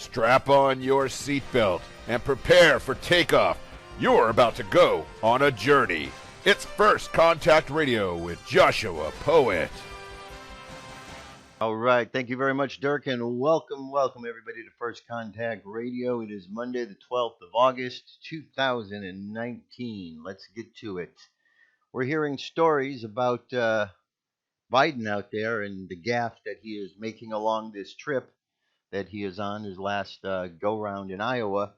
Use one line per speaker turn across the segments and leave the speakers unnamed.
Strap on your seatbelt and prepare for takeoff. You're about to go on a journey. It's First Contact Radio with Joshua Poet.
All right. Thank you very much, Dirk, and welcome everybody to First Contact Radio. It is Monday, the 12th of August, 2019. Let's get to it. We're hearing stories about Biden out there and the gaffe that he is making along this trip that he is on, his last go-round in Iowa.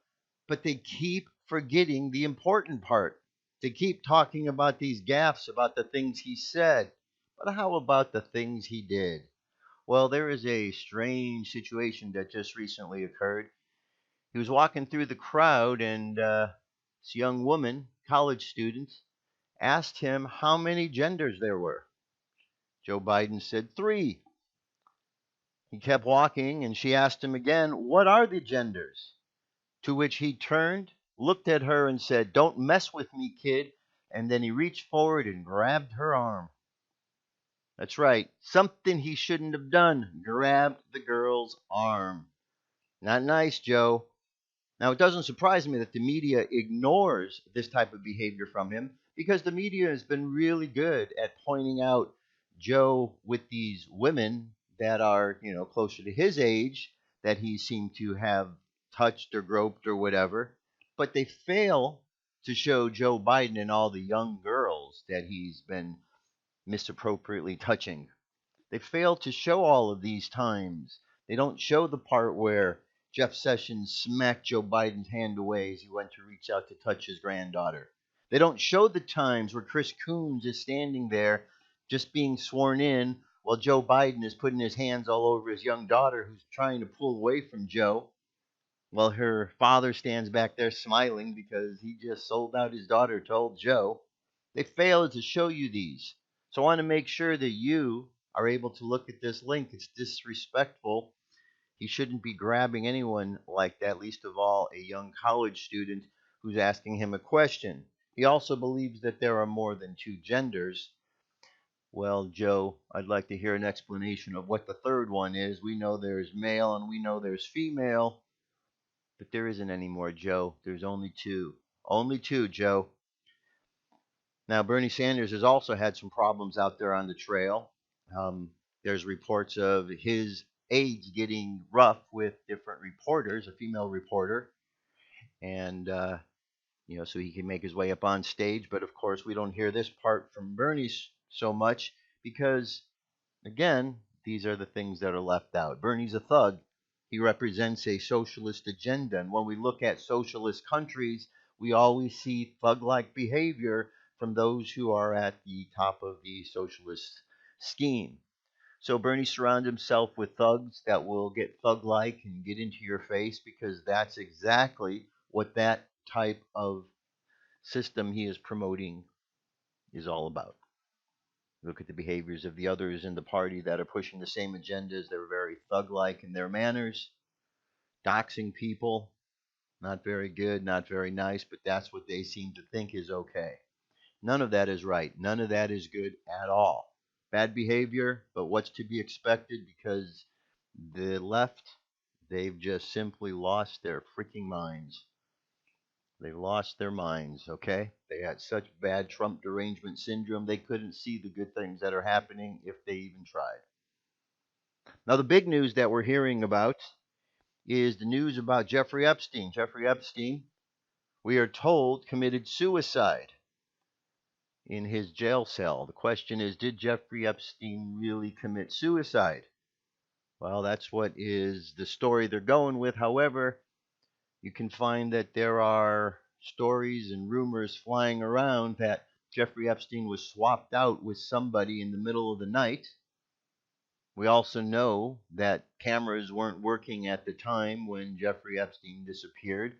But they keep forgetting the important part. They keep talking about these gaffes, about the things he said. But how about the things he did? Well, there is a strange situation that just recently occurred. He was walking through the crowd, and this young woman, college student, asked him how many genders there were. Joe Biden said 3. He kept walking, and she asked him again, what are the genders? To which he turned, looked at her, and said, don't mess with me, kid. And then he reached forward and grabbed her arm. That's right, something he shouldn't have done. Grabbed the girl's arm. Not nice, Joe. Now, it doesn't surprise me that the media ignores this type of behavior from him, because the media has been really good at pointing out Joe with these women that are, closer to his age, that he seemed to have touched or groped or whatever. But they fail to show Joe Biden and all the young girls that he's been misappropriately touching. They fail to show all of these times. They don't show the part where Jeff Sessions smacked Joe Biden's hand away as he went to reach out to touch his granddaughter. They don't show the times where Chris Coons is standing there just being sworn in while Joe Biden is putting his hands all over his young daughter who's trying to pull away from Joe, while her father stands back there smiling because he just sold out his daughter to old Joe. They fail to show you these. So I want to make sure that you are able to look at this link. It's disrespectful. He shouldn't be grabbing anyone like that, least of all a young college student who's asking him a question. He also believes that there are more than 2 genders. Well, Joe, I'd like to hear an explanation of what the third one is. We know there's male and we know there's female, but there isn't any more, Joe. There's only 2. Only 2, Joe. Now, Bernie Sanders has also had some problems out there on the trail. There's reports of his aides getting rough with different reporters, a female reporter, and, so he can make his way up on stage. But, of course, we don't hear this part from Bernie so much because, again, these are the things that are left out. Bernie's a thug. He represents a socialist agenda. And when we look at socialist countries, we always see thug-like behavior from those who are at the top of the socialist scheme. So Bernie surrounded himself with thugs that will get thug-like and get into your face, because that's exactly what that type of system he is promoting is all about. Look at the behaviors of the others in the party that are pushing the same agendas. They're very thug-like in their manners, doxing people. Not very good, not very nice, but that's what they seem to think is okay. None of that is right. None of that is good at all. Bad behavior, but what's to be expected, because the left, they've just simply lost their freaking minds. They lost their minds, okay? They had such bad Trump derangement syndrome, they couldn't see the good things that are happening if they even tried. Now, the big news that we're hearing about is the news about Jeffrey Epstein. Jeffrey Epstein, we are told, committed suicide in his jail cell. The question is, did Jeffrey Epstein really commit suicide? Well, that's what is the story they're going with. However, you can find that there are stories and rumors flying around that Jeffrey Epstein was swapped out with somebody in the middle of the night. We also know that cameras weren't working at the time when Jeffrey Epstein disappeared,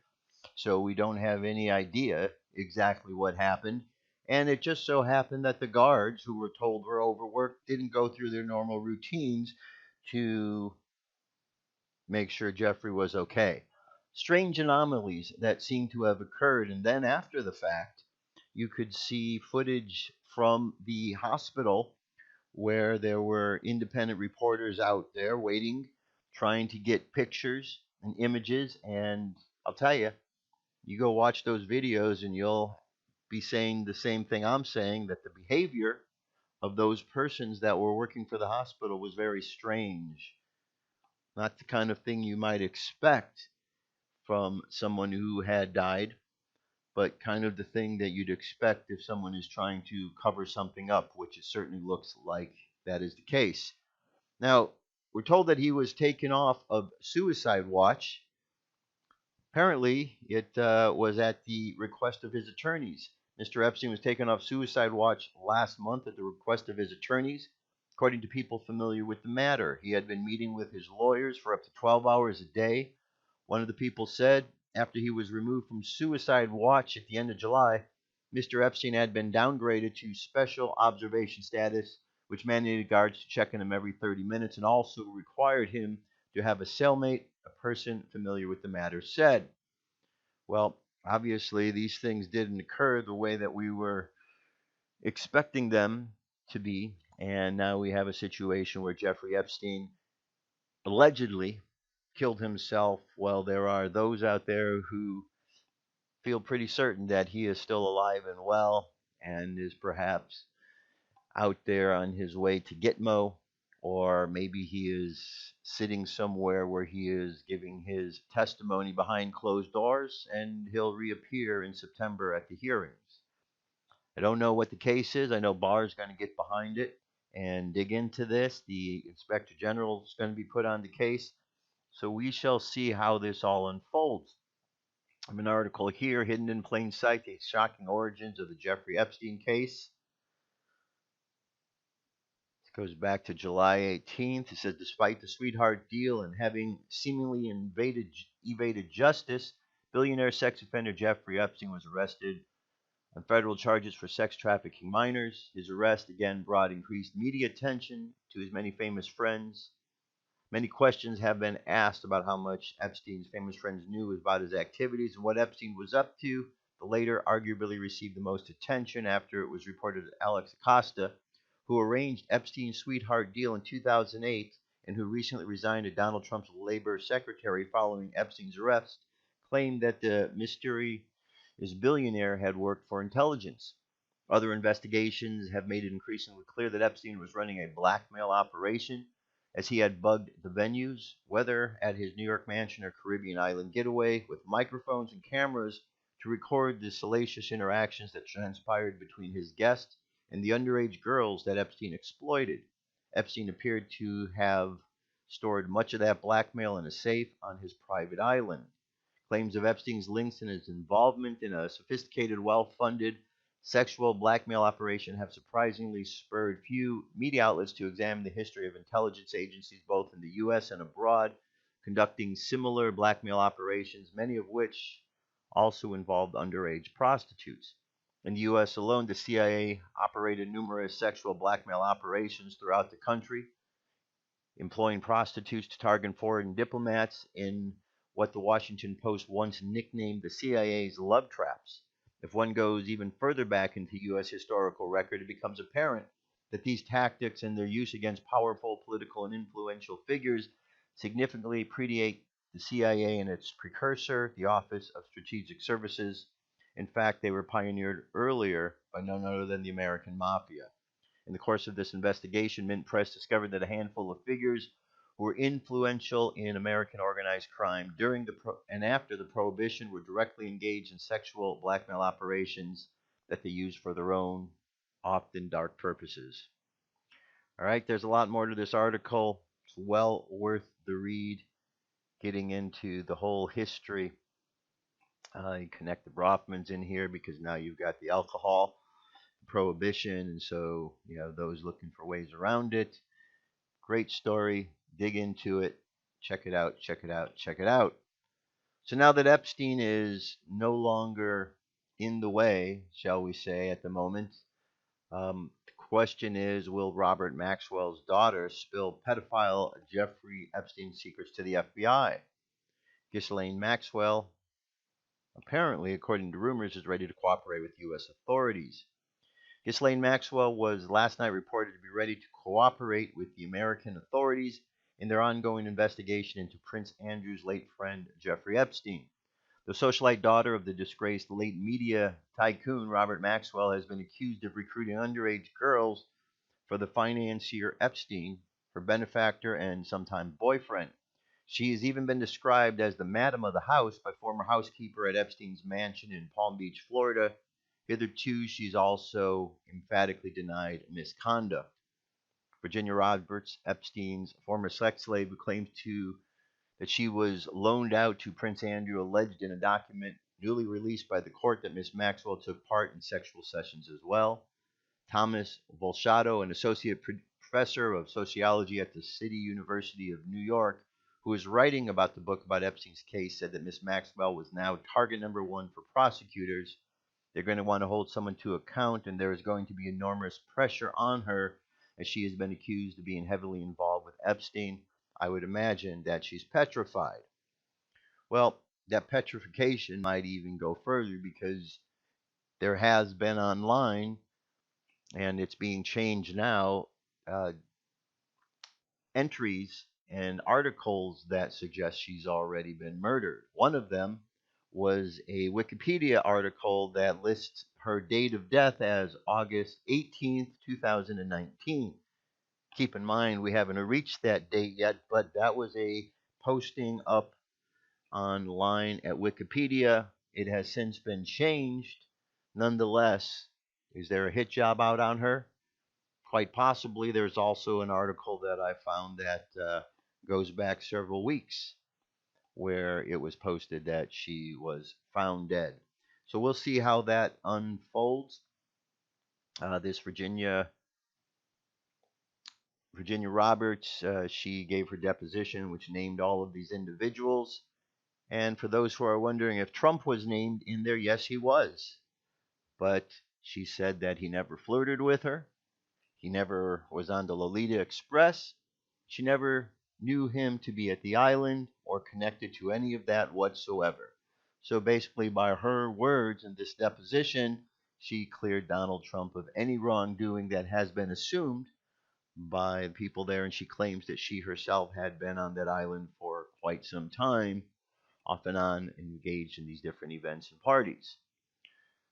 so we don't have any idea exactly what happened. And it just so happened that the guards, who were told were overworked, didn't go through their normal routines to make sure Jeffrey was okay. Strange anomalies that seem to have occurred. And then after the fact, you could see footage from the hospital where there were independent reporters out there waiting, trying to get pictures and images. And I'll tell you, you go watch those videos and you'll be saying the same thing I'm saying, that the behavior of those persons that were working for the hospital was very strange. Not the kind of thing you might expect from someone who had died, but kind of the thing that you'd expect if someone is trying to cover something up, which it certainly looks like that is the case. Now, we're told that he was taken off of suicide watch. Apparently, it was at the request of his attorneys. Mr. Epstein was taken off suicide watch last month at the request of his attorneys. According to people familiar with the matter, he had been meeting with his lawyers for up to 12 hours a day. One of the people said after he was removed from suicide watch at the end of July, Mr. Epstein had been downgraded to special observation status, which mandated guards to check on him every 30 minutes and also required him to have a cellmate, a person familiar with the matter said. Well, obviously, these things didn't occur the way that we were expecting them to be. And now we have a situation where Jeffrey Epstein allegedly killed himself. Well, there are those out there who feel pretty certain that he is still alive and well and is perhaps out there on his way to Gitmo, or maybe he is sitting somewhere where he is giving his testimony behind closed doors and he'll reappear in September at the hearings. I don't know what the case is. I know Barr is going to get behind it and dig into this. The Inspector General is going to be put on the case. So we shall see how this all unfolds. I have an article here, Hidden in Plain Sight, the shocking origins of the Jeffrey Epstein case. It goes back to July 18th. It says, despite the sweetheart deal and having seemingly evaded justice, billionaire sex offender Jeffrey Epstein was arrested on federal charges for sex trafficking minors. His arrest again brought increased media attention to his many famous friends. Many questions have been asked about how much Epstein's famous friends knew about his activities and what Epstein was up to. The latter arguably received the most attention after it was reported that Alex Acosta, who arranged Epstein's sweetheart deal in 2008 and who recently resigned as Donald Trump's labor secretary following Epstein's arrest, claimed that the mysterious billionaire had worked for intelligence. Other investigations have made it increasingly clear that Epstein was running a blackmail operation, as he had bugged the venues, whether at his New York mansion or Caribbean island getaway, with microphones and cameras to record the salacious interactions that transpired between his guests and the underage girls that Epstein exploited. Epstein appeared to have stored much of that blackmail in a safe on his private island. Claims of Epstein's links and his involvement in a sophisticated, well-funded sexual blackmail operation have surprisingly spurred few media outlets to examine the history of intelligence agencies both in the U.S. and abroad, conducting similar blackmail operations, many of which also involved underage prostitutes. In the U.S. alone, the CIA operated numerous sexual blackmail operations throughout the country, employing prostitutes to target foreign diplomats in what the Washington Post once nicknamed the CIA's love traps. If one goes even further back into U.S. historical record, it becomes apparent that these tactics and their use against powerful political and influential figures significantly predate the CIA and its precursor, the Office of Strategic Services. In fact, they were pioneered earlier by none other than the American Mafia. In the course of this investigation, Mint Press discovered that a handful of figures who were influential in American organized crime during and after the Prohibition were directly engaged in sexual blackmail operations that they used for their own, often dark purposes. All right, there's a lot more to this article. It's well worth the read, getting into the whole history. You connect the Brofmans in here because now you've got the alcohol prohibition, and so you know those looking for ways around it. Great story. Dig into it. Check it out. Check it out. Check it out. So now that Epstein is no longer in the way, shall we say, at the moment, the question is, will Robert Maxwell's daughter spill pedophile Jeffrey Epstein's secrets to the FBI? Ghislaine Maxwell, apparently, according to rumors, is ready to cooperate with U.S. authorities. Ghislaine Maxwell was last night reported to be ready to cooperate with the American authorities in their ongoing investigation into Prince Andrew's late friend, Jeffrey Epstein. The socialite daughter of the disgraced late media tycoon Robert Maxwell has been accused of recruiting underage girls for the financier Epstein, her benefactor and sometime boyfriend. She has even been described as the Madam of the House by former housekeeper at Epstein's mansion in Palm Beach, Florida. Hitherto, she's also emphatically denied misconduct. Virginia Roberts, Epstein's former sex slave, who claims that she was loaned out to Prince Andrew, alleged in a document newly released by the court that Miss Maxwell took part in sexual sessions as well. Thomas Volshado, an associate professor of sociology at the City University of New York, who is writing about the book about Epstein's case, said that Miss Maxwell was now target number one for prosecutors. They're going to want to hold someone to account, and there is going to be enormous pressure on her as she has been accused of being heavily involved with Epstein. I would imagine that she's petrified. Well, that petrification might even go further because there has been online, and it's being changed now, uh, entries and articles that suggest she's already been murdered. One of them was a Wikipedia article that lists her date of death as August 18th, 2019. Keep in mind, we haven't reached that date yet, but that was a posting up online at Wikipedia. It has since been changed. Nonetheless, is there a hit job out on her? Quite possibly. There's also an article that I found that goes back several weeks where it was posted that she was found dead. So we'll see how that unfolds. This Virginia Roberts, she gave her deposition, which named all of these individuals. And for those who are wondering if Trump was named in there, yes, he was. But she said that he never flirted with her. He never was on the Lolita Express. She never knew him to be at the island or connected to any of that whatsoever. So basically, by her words in this deposition, she cleared Donald Trump of any wrongdoing that has been assumed by people there, and she claims that she herself had been on that island for quite some time, off and on, engaged in these different events and parties.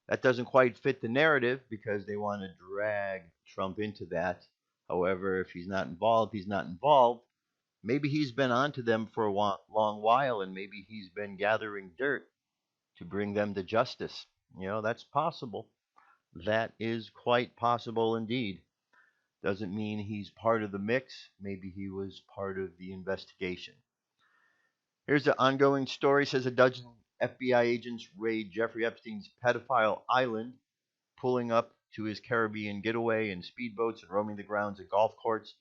That doesn't quite fit the narrative because they want to drag Trump into that. However, if he's not involved, he's not involved. Maybe he's been onto them for a long while, and maybe he's been gathering dirt to bring them to justice. That's possible. That is quite possible indeed. Doesn't mean he's part of the mix. Maybe he was part of the investigation. Here's the ongoing story. Says a dozen FBI agents raid Jeffrey Epstein's pedophile island, pulling up to his Caribbean getaway in speedboats and roaming the grounds at golf courts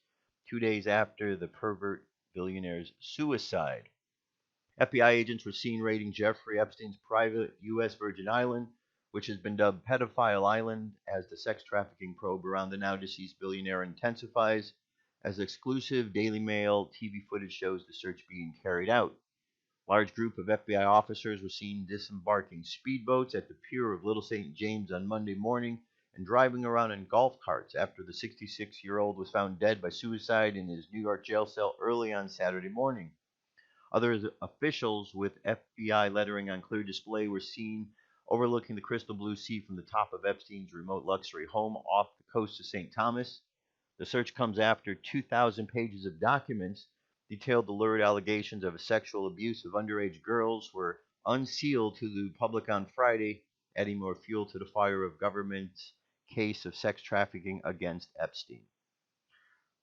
2 days after the pervert billionaire's suicide. FBI agents were seen raiding Jeffrey Epstein's private U.S. Virgin Island, which has been dubbed Pedophile Island, as the sex trafficking probe around the now deceased billionaire intensifies, as exclusive Daily Mail TV footage shows the search being carried out. Large group of FBI officers were seen disembarking speedboats at the pier of Little St. James on Monday morning and driving around in golf carts after the 66-year-old was found dead by suicide in his New York jail cell early on Saturday morning. Other officials with FBI lettering on clear display were seen overlooking the crystal blue sea from the top of Epstein's remote luxury home off the coast of St. Thomas. The search comes after 2,000 pages of documents detailed the lurid allegations of sexual abuse of underage girls were unsealed to the public on Friday, adding more fuel to the fire of government's case of sex trafficking against Epstein.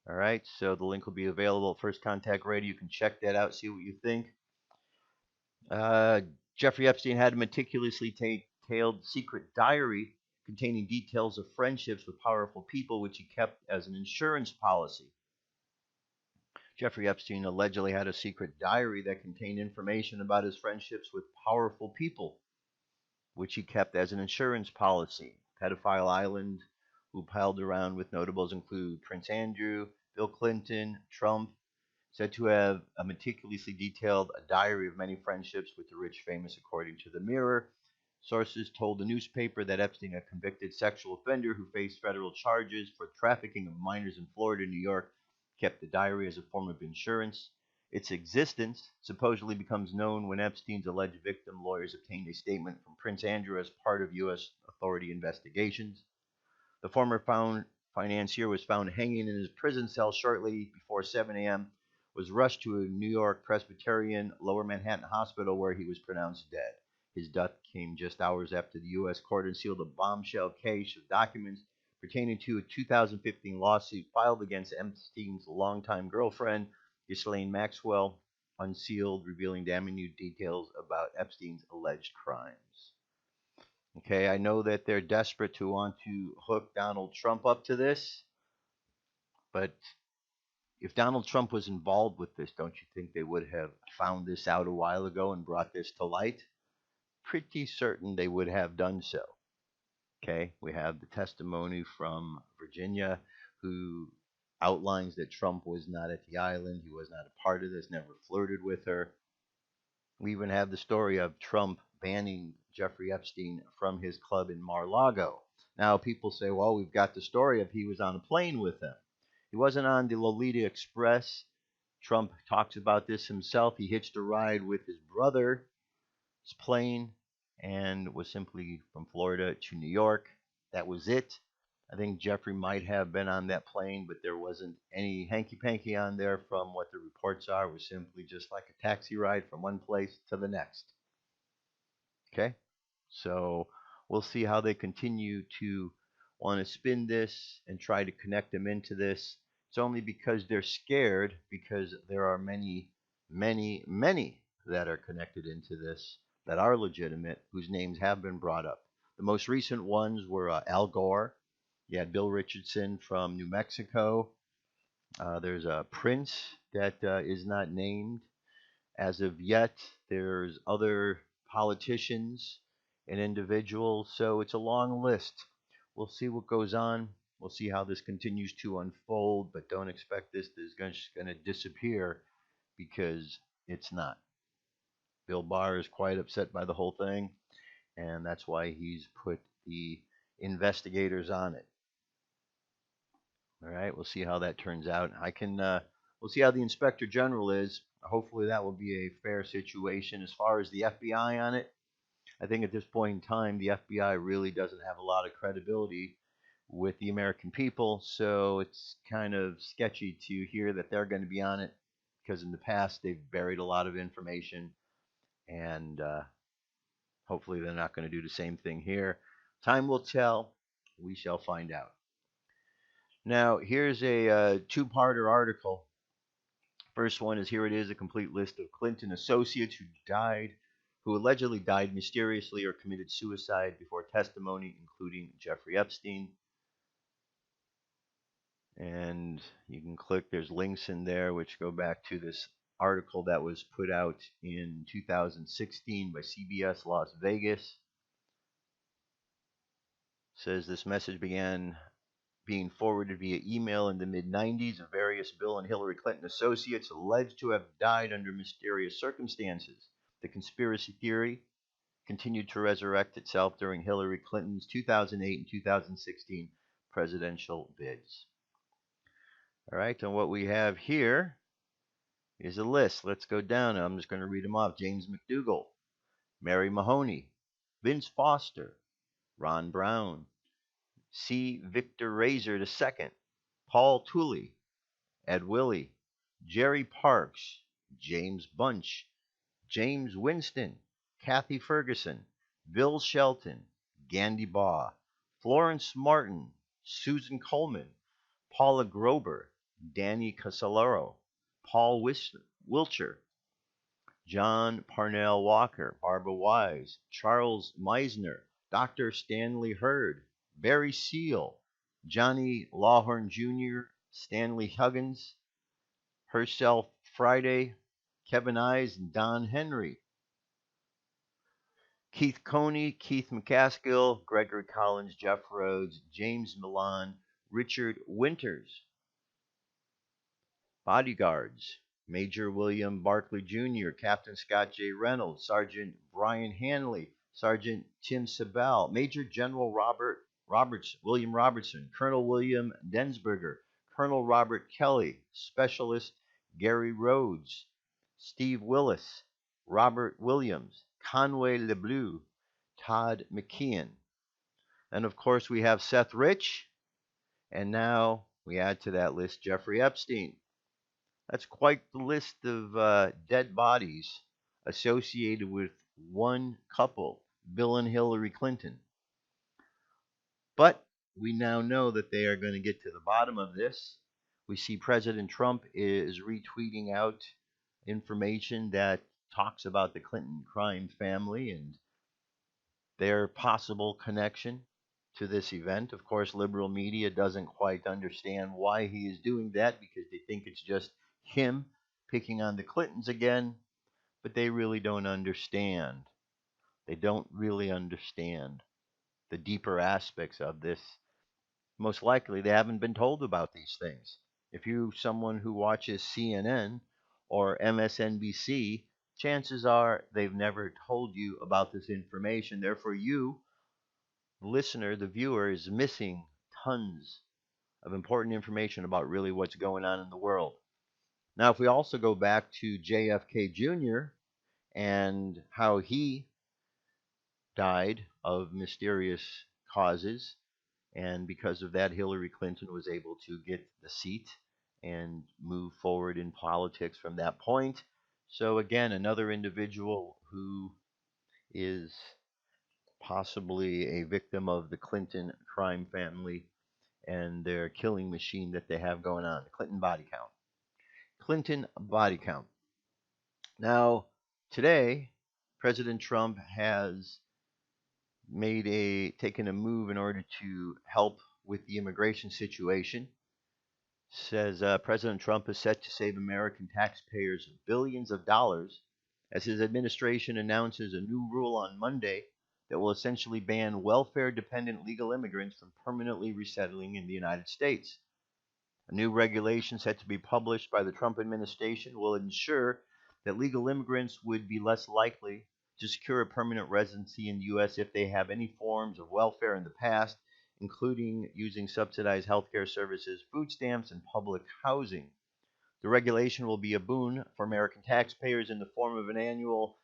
All right, so the link will be available at First Contact Radio. You can check that out, see what you think. Jeffrey Epstein had a meticulously detailed secret diary containing details of friendships with powerful people, which he kept as an insurance policy. Jeffrey Epstein allegedly had a secret diary that contained information about his friendships with powerful people, which he kept as an insurance policy. Pedophile Island, who piled around with notables include Prince Andrew, Bill Clinton, Trump, said to have a meticulously detailed diary of many friendships with the rich famous, according to the Mirror. Sources told the newspaper that Epstein, a convicted sexual offender who faced federal charges for trafficking of minors in Florida and New York, kept the diary as a form of insurance. Its existence supposedly becomes known when Epstein's alleged victim lawyers obtained a statement from Prince Andrew as part of U.S. authority investigations. The former financier was found hanging in his prison cell shortly before 7 a.m., was rushed to a New York Presbyterian Lower Manhattan hospital where he was pronounced dead. His death came just hours after the U.S. court unsealed a bombshell case of documents pertaining to a 2015 lawsuit filed against Epstein's longtime girlfriend, Ghislaine Maxwell, unsealed, revealing damning details about Epstein's alleged crimes. Okay, I know that they're desperate to want to hook Donald Trump up to this, but if Donald Trump was involved with this, don't you think they would have found this out a while ago and brought this to light? Pretty certain they would have done so. Okay, we have the testimony from Virginia, who outlines that Trump was not at the island, he was not a part of this, never flirted with her. We even have the story of Trump banning Jeffrey Epstein from his club in Mar-a-Lago. Now, people say, well, we've got the story of he was on a plane with them. He wasn't on the Lolita Express. Trump talks about this himself. He hitched a ride with his brother's plane and was simply from Florida to New York. That was it. I think Jeffrey might have been on that plane, but there wasn't any hanky-panky on there from what the reports are. It was simply just like a taxi ride from one place to the next. Okay? So we'll see how they continue to want to spin this and try to connect them into this. It's only because they're scared, because there are many, many, many that are connected into this that are legitimate, whose names have been brought up. The most recent ones were Al Gore. You had Bill Richardson from New Mexico. There's a Prince that is not named as of yet. There's other politicians and individuals. So it's a long list. We'll see what goes on. We'll see how this continues to unfold, but don't expect this is just going to disappear, because it's not. Bill Barr is quite upset by the whole thing, and that's why he's put the investigators on it. All right, we'll see how that turns out. We'll see how the Inspector General is. Hopefully that will be a fair situation. As far as the FBI on it, I think at this point in time, the FBI really doesn't have a lot of credibility with the American people, so it's kind of sketchy to hear that they're going to be on it, because in the past they've buried a lot of information, and hopefully they're not going to do the same thing here. Time will tell. We shall find out. Now, here's a two-parter article. First one is, here it is, a complete list of Clinton associates who allegedly died mysteriously or committed suicide before testimony, including Jeffrey Epstein. And you can click, there's links in there which go back to this article that was put out in 2016 by CBS Las Vegas. It says this message began being forwarded via email in the mid-90s of various Bill and Hillary Clinton associates alleged to have died under mysterious circumstances. The conspiracy theory continued to resurrect itself during Hillary Clinton's 2008 and 2016 presidential bids. All right, and what we have here is a list. Let's go down. I'm just going to read them off. James McDougal, Mary Mahoney, Vince Foster, Ron Brown, C. Victor Razor II, Paul Tooley, Ed Willie, Jerry Parks, James Bunch, James Winston, Kathy Ferguson, Bill Shelton, Gandhi Baugh, Florence Martin, Susan Coleman, Paula Grober, Danny Casolaro, Paul Wiltshire, John Parnell Walker, Barbara Wise, Charles Meisner, Dr. Stanley Hurd, Barry Seal, Johnny Lawhorn Jr., Stanley Huggins, Herself Friday, Kevin Eyes, and Don Henry, Keith Coney, Keith McCaskill, Gregory Collins, Jeff Rhodes, James Milan, Richard Winters. Bodyguards, Major William Barclay Jr., Captain Scott J. Reynolds, Sergeant Brian Hanley, Sergeant Tim Sabal, Major General William Robertson, Colonel William Densberger, Colonel Robert Kelly, Specialist Gary Rhodes, Steve Willis, Robert Williams, Conway LeBleu, Todd McKeon. And of course, we have Seth Rich, and now we add to that list Jeffrey Epstein. That's quite the list of dead bodies associated with one couple, Bill and Hillary Clinton. But we now know that they are going to get to the bottom of this. We see President Trump is retweeting out information that talks about the Clinton crime family and their possible connection to this event. Of course, liberal media doesn't quite understand why he is doing that because they think it's just him picking on the Clintons again, but they really don't understand. They don't really understand the deeper aspects of this. Most likely, they haven't been told about these things. If you're someone who watches CNN or MSNBC, chances are they've never told you about this information. Therefore, you, the listener, the viewer, is missing tons of important information about really what's going on in the world. Now, if we also go back to JFK Jr. and how he died of mysterious causes, and because of that, Hillary Clinton was able to get the seat and move forward in politics from that point. So, again, another individual who is possibly a victim of the Clinton crime family and their killing machine that they have going on, the Clinton body count. Clinton body count. Now, today, President Trump has taken a move in order to help with the immigration situation. Says President Trump is set to save American taxpayers billions of dollars as his administration announces a new rule on Monday that will essentially ban welfare-dependent legal immigrants from permanently resettling in the United States. A new regulation set to be published by the Trump administration will ensure that legal immigrants would be less likely to secure a permanent residency in the U.S. if they have any forms of welfare in the past, including using subsidized healthcare services, food stamps, and public housing. The regulation will be a boon for American taxpayers in the form of an annual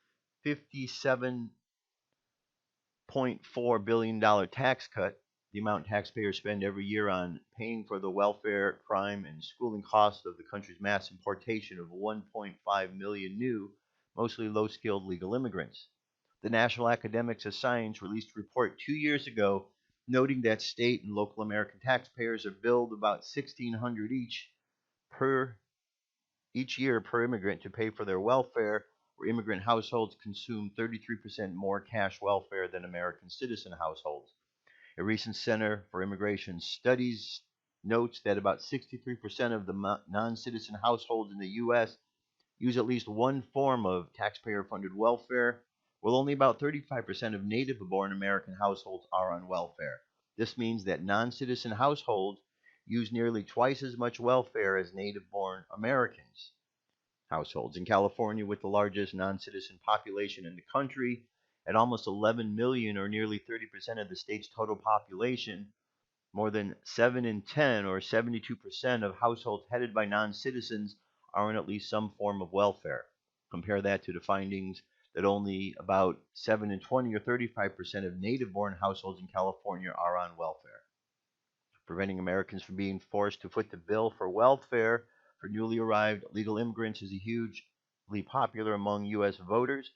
$57.4 billion tax cut, the amount taxpayers spend every year on paying for the welfare, crime, and schooling costs of the country's mass importation of 1.5 million new, mostly low-skilled legal immigrants. The National Academics of Science released a report 2 years ago noting that state and local American taxpayers are billed about $1,600 each year per immigrant to pay for their welfare, where immigrant households consume 33% more cash welfare than American citizen households. A recent Center for Immigration Studies notes that about 63% of the non-citizen households in the U.S. use at least one form of taxpayer-funded welfare, while only about 35% of native-born American households are on welfare. This means that non-citizen households use nearly twice as much welfare as native-born Americans. Households in California, with the largest non-citizen population in the country, at almost 11 million, or nearly 30% of the state's total population, more than 7 in 10, or 72% of households headed by non-citizens are on at least some form of welfare. Compare that to the findings that only about 7 in 20, or 35% of native-born households in California are on welfare. Preventing Americans from being forced to foot the bill for welfare for newly arrived legal immigrants is hugely popular among U.S. voters.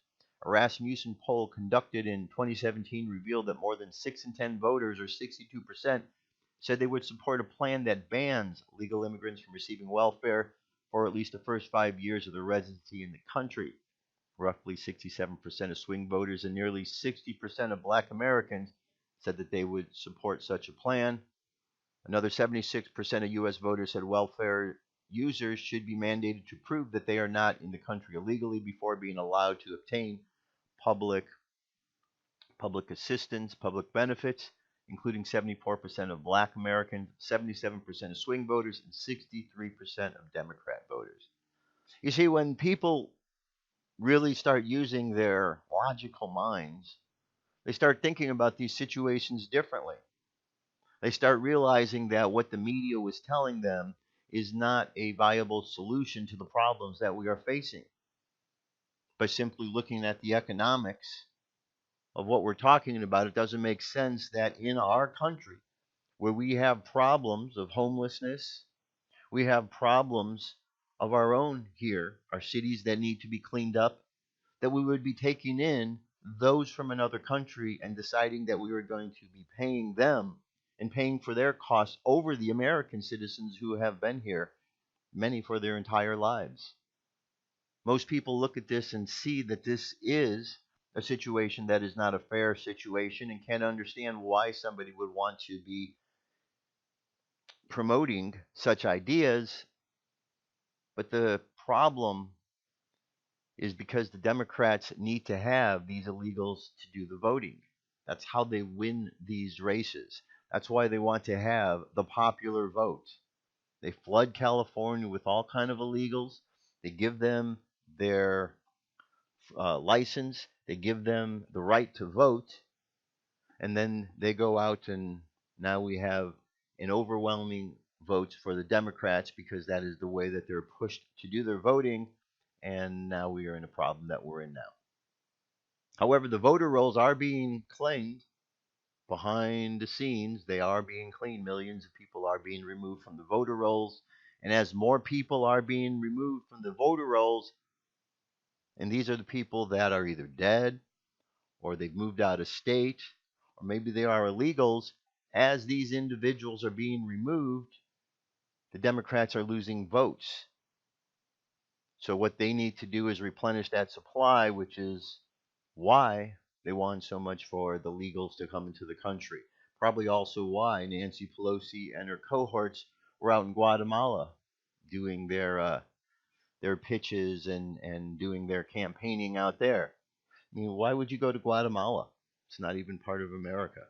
A Rasmussen poll conducted in 2017 revealed that more than 6 in 10 voters, or 62%, said they would support a plan that bans legal immigrants from receiving welfare for at least the first 5 years of their residency in the country. Roughly 67% of swing voters and nearly 60% of black Americans said that they would support such a plan. Another 76% of U.S. voters said welfare users should be mandated to prove that they are not in the country illegally before being allowed to obtain public assistance, public benefits, including 74% of black Americans, 77% of swing voters, and 63% of Democrat voters. You see, when people really start using their logical minds, they start thinking about these situations differently. They start realizing that what the media was telling them is not a viable solution to the problems that we are facing. By simply looking at the economics of what we're talking about, it doesn't make sense that in our country, where we have problems of homelessness, we have problems of our own here, our cities that need to be cleaned up, that we would be taking in those from another country and deciding that we were going to be paying them and paying for their costs over the American citizens who have been here, many for their entire lives. Most people look at this and see that this is a situation that is not a fair situation and can't understand why somebody would want to be promoting such ideas. But the problem is because the Democrats need to have these illegals to do the voting. That's how they win these races. That's why they want to have the popular vote. They flood California with all kind of illegals. They give them their license. They give them the right to vote. And then they go out, and now we have an overwhelming votes for the Democrats because that is the way that they're pushed to do their voting. And now we are in a problem that we're in now. However, the voter rolls are being cleaned behind the scenes. They are being cleaned. Millions of people are being removed from the voter rolls. And as more people are being removed from the voter rolls, and these are the people that are either dead or they've moved out of state, or maybe they are illegals, as these individuals are being removed, the Democrats are losing votes. So what they need to do is replenish that supply, which is why they want so much for the legals to come into the country. Probably also why Nancy Pelosi and her cohorts were out in Guatemala doing their pitches and doing their campaigning out there. I mean, why would you go to Guatemala? It's not even part of America.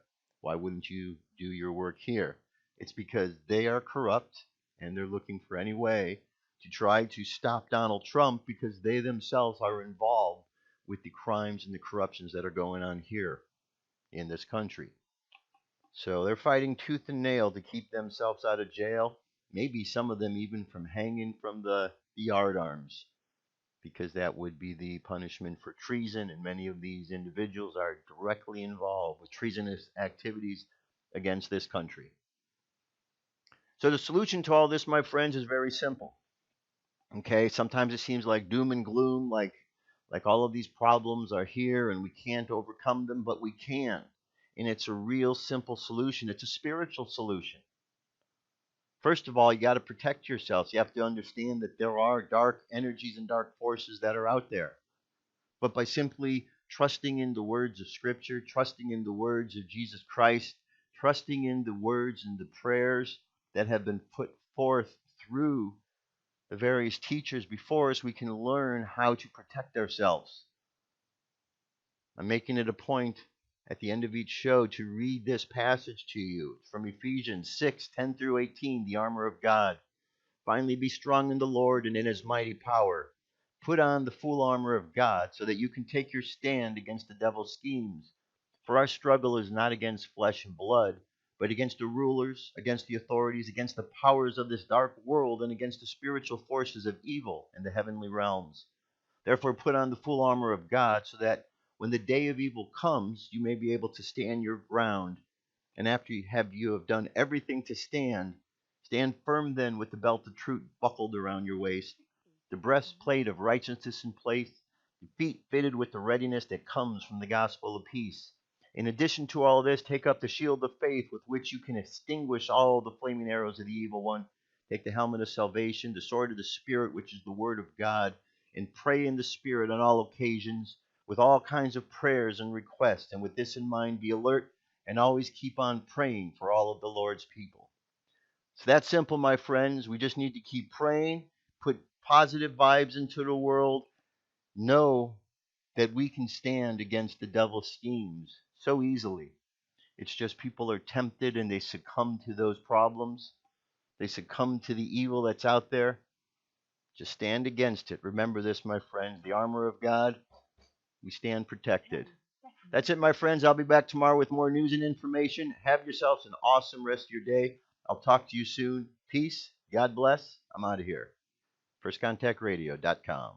Why wouldn't you do your work here? It's because they are corrupt and they're looking for any way to try to stop Donald Trump because they themselves are involved with the crimes and the corruptions that are going on here in this country. So they're fighting tooth and nail to keep themselves out of jail. Maybe some of them even from hanging from the yardarms, because that would be the punishment for treason, and many of these individuals are directly involved with treasonous activities against this country. So the solution to all this, my friends, is very simple. Okay, sometimes it seems like doom and gloom, like all of these problems are here and we can't overcome them, but we can. And it's a real simple solution. It's a spiritual solution. First of all, you got to protect yourselves. You have to understand that there are dark energies and dark forces that are out there. But by simply trusting in the words of Scripture, trusting in the words of Jesus Christ, trusting in the words and the prayers that have been put forth through the various teachers before us, we can learn how to protect ourselves. I'm making it a point at the end of each show to read this passage to you. It's from Ephesians 6:10 through 18, the armor of God. Finally, be strong in the Lord and in his mighty power. Put on the full armor of God so that you can take your stand against the devil's schemes. For our struggle is not against flesh and blood, but against the rulers, against the authorities, against the powers of this dark world, and against the spiritual forces of evil in the heavenly realms. Therefore, put on the full armor of God so that when the day of evil comes, you may be able to stand your ground. And after you have done everything to stand, stand firm then with the belt of truth buckled around your waist, the breastplate of righteousness in place, the feet fitted with the readiness that comes from the gospel of peace. In addition to all this, take up the shield of faith with which you can extinguish all the flaming arrows of the evil one. Take the helmet of salvation, the sword of the Spirit, which is the word of God, and pray in the Spirit on all occasions with all kinds of prayers and requests. And with this in mind, be alert and always keep on praying for all of the Lord's people. It's that simple, my friends. We just need to keep praying, put positive vibes into the world, know that we can stand against the devil's schemes so easily. It's just people are tempted and they succumb to those problems. They succumb to the evil that's out there. Just stand against it. Remember this, my friends, the armor of God, we stand protected. That's it, my friends. I'll be back tomorrow with more news and information. Have yourselves an awesome rest of your day. I'll talk to you soon. Peace God bless. I'm out of here. FirstContactRadio.com.